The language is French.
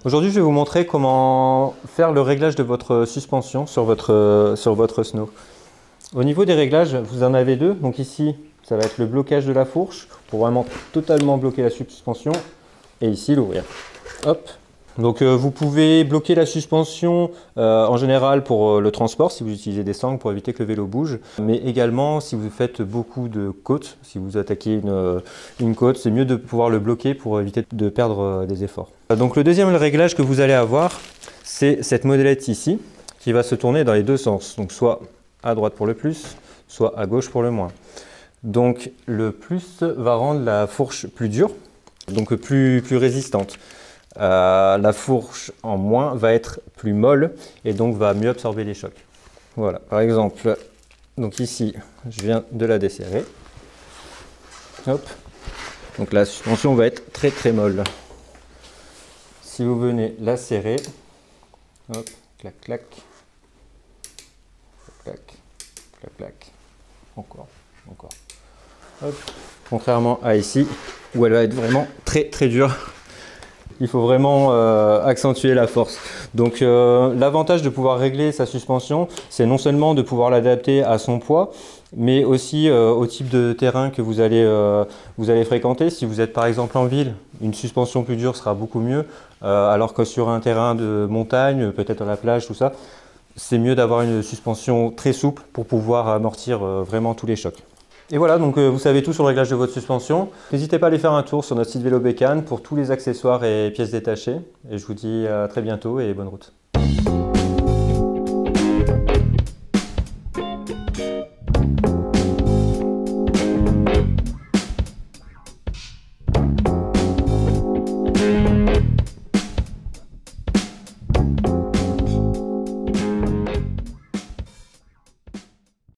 Aujourd'hui, je vais vous montrer comment faire le réglage de votre suspension sur votre snow. Au niveau des réglages, vous en avez deux. Donc ici, ça va être le blocage de la fourche pour vraiment totalement bloquer la suspension. Et ici, l'ouvrir. Hop. Donc vous pouvez bloquer la suspension en général pour le transport si vous utilisez des sangles pour éviter que le vélo bouge, mais également si vous faites beaucoup de côtes, si vous attaquez une côte, c'est mieux de pouvoir le bloquer pour éviter de perdre des efforts. Donc le deuxième réglage que vous allez avoir, c'est cette modelette ici qui va se tourner dans les deux sens, donc soit à droite pour le plus, soit à gauche pour le moins. Donc le plus va rendre la fourche plus dure, donc plus résistante. La fourche en moins va être plus molle et donc va mieux absorber les chocs. Voilà, par exemple, donc ici, je viens de la desserrer. Hop. Donc la suspension va être très molle. Si vous venez la serrer, hop, clac, clac, clac, clac, clac, encore. Hop. Contrairement à ici, où elle va être vraiment très dure. Il faut vraiment accentuer la force. Donc l'avantage de pouvoir régler sa suspension, c'est non seulement de pouvoir l'adapter à son poids, mais aussi au type de terrain que vous allez fréquenter. Si vous êtes par exemple en ville, une suspension plus dure sera beaucoup mieux, alors que sur un terrain de montagne, peut-être à la plage, tout ça, c'est mieux d'avoir une suspension très souple pour pouvoir amortir vraiment tous les chocs. Et voilà, donc vous savez tout sur le réglage de votre suspension. N'hésitez pas à aller faire un tour sur notre site Vélo Bécane pour tous les accessoires et pièces détachées. Et je vous dis à très bientôt et bonne route.